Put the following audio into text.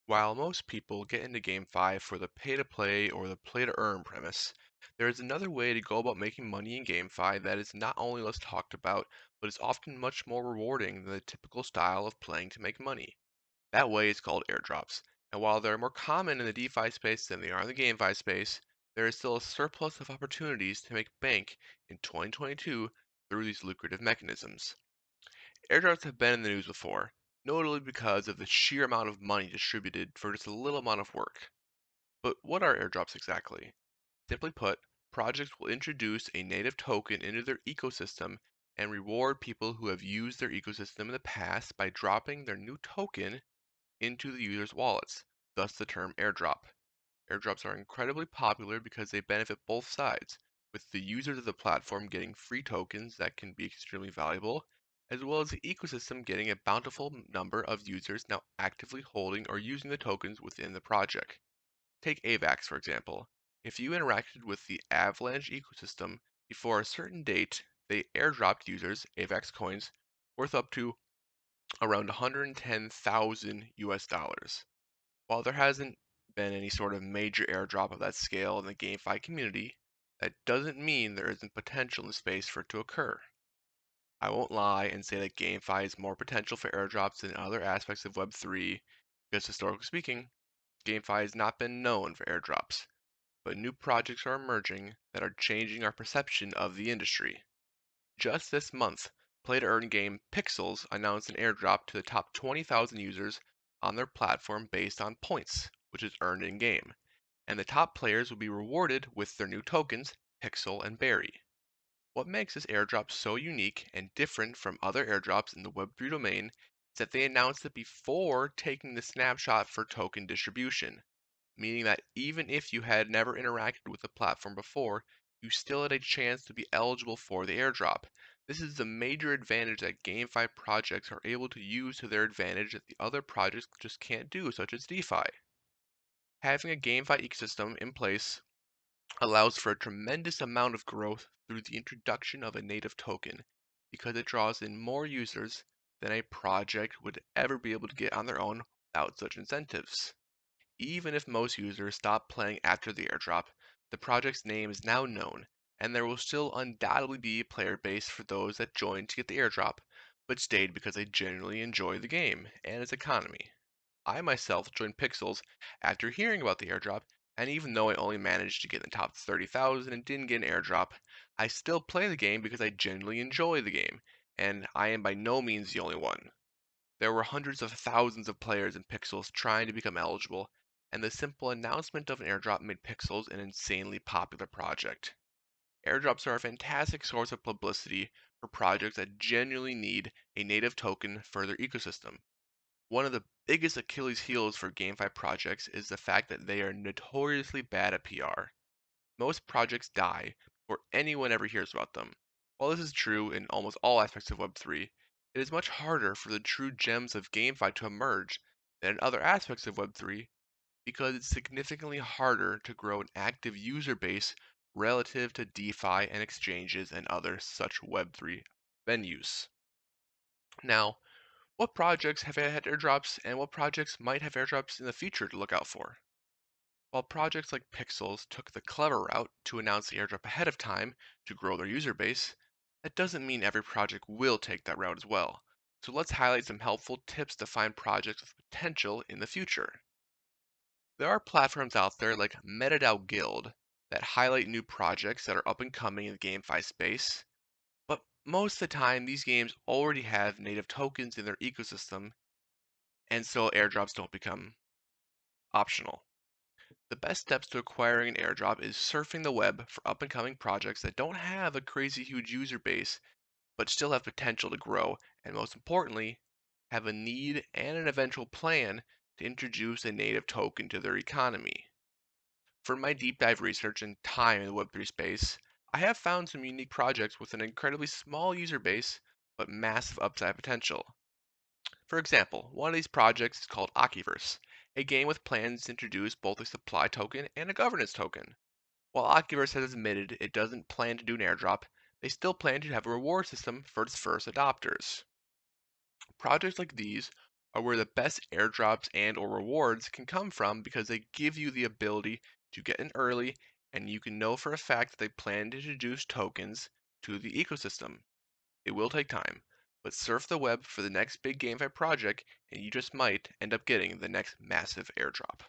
While most people get into GameFi for the pay to play or the play to earn premise, there is another way to go about making money in GameFi that is not only less talked about, but is often much more rewarding than the typical style of playing to make money. That way is called airdrops. And while they're more common in the DeFi space than they are in the GameFi space, there is still a surplus of opportunities to make bank in 2022 through these lucrative mechanisms. Airdrops have been in the news before, notably because of the sheer amount of money distributed for just a little amount of work. But what are airdrops exactly? Simply put, projects will introduce a native token into their ecosystem and reward people who have used their ecosystem in the past by dropping their new token into the user's wallets, thus the term airdrop. Airdrops are incredibly popular because they benefit both sides, with the users of the platform getting free tokens that can be extremely valuable, as well as the ecosystem getting a bountiful number of users now actively holding or using the tokens within the project. Take AVAX, for example. If you interacted with the Avalanche ecosystem before a certain date, they airdropped users AVAX coins worth up to around 110,000 US dollars. While there hasn't been any sort of major airdrop of that scale in the GameFi community, that doesn't mean there isn't potential in the space for it to occur. I won't lie and say that GameFi has more potential for airdrops than other aspects of Web3, because historically speaking, GameFi has not been known for airdrops, but new projects are emerging that are changing our perception of the industry. Just this month, play to earn game Pixels announced an airdrop to the top 20,000 users on their platform based on points, which is earned in game, and the top players will be rewarded with their new tokens, Pixel and Berry. What makes this airdrop so unique and different from other airdrops in the Web3 domain is that they announced it before taking the snapshot for token distribution, meaning that even if you had never interacted with the platform before, you still had a chance to be eligible for the airdrop. This is the major advantage that GameFi projects are able to use to their advantage that the other projects just can't do, such as DeFi. Having a GameFi ecosystem in place allows for a tremendous amount of growth through the introduction of a native token, because it draws in more users than a project would ever be able to get on their own without such incentives. Even if most users stop playing after the airdrop, the project's name is now known, and there will still undoubtedly be a player base for those that joined to get the airdrop, but stayed because they genuinely enjoy the game and its economy. I myself joined Pixels after hearing about the airdrop, and even though I only managed to get in the top 30,000 and didn't get an airdrop, I still play the game because I genuinely enjoy the game, and I am by no means the only one. There were hundreds of thousands of players in Pixels trying to become eligible, and the simple announcement of an airdrop made Pixels an insanely popular project. Airdrops are a fantastic source of publicity for projects that genuinely need a native token for their ecosystem. One of the biggest Achilles heels for GameFi projects is the fact that they are notoriously bad at PR. Most projects die before anyone ever hears about them. While this is true in almost all aspects of Web3, it is much harder for the true gems of GameFi to emerge than in other aspects of Web3, because it's significantly harder to grow an active user base relative to DeFi and exchanges and other such Web3 venues. Now, what projects have had airdrops and what projects might have airdrops in the future to look out for? While projects like Pixels took the clever route to announce the airdrop ahead of time to grow their user base, that doesn't mean every project will take that route as well. So let's highlight some helpful tips to find projects with potential in the future. There are platforms out there like MetaDAO Guild that highlight new projects that are up and coming in the GameFi space, but most of the time these games already have native tokens in their ecosystem, and so airdrops don't become optional. The best steps to acquiring an airdrop is surfing the web for up and coming projects that don't have a crazy huge user base but still have potential to grow, and most importantly, have a need and an eventual plan to introduce a native token to their economy. From my deep dive research and time in the Web3 space, I have found some unique projects with an incredibly small user base but massive upside potential. For example, one of these projects is called Akiverse, a game with plans to introduce both a supply token and a governance token. While Oculus has admitted it doesn't plan to do an airdrop, they still plan to have a reward system for its first adopters. Projects like these are where the best airdrops and or rewards can come from because they give you the ability to get in early and you can know for a fact that they plan to introduce tokens to the ecosystem. It will take time, but surf the web for the next big GameFi project and you just might end up getting the next massive airdrop.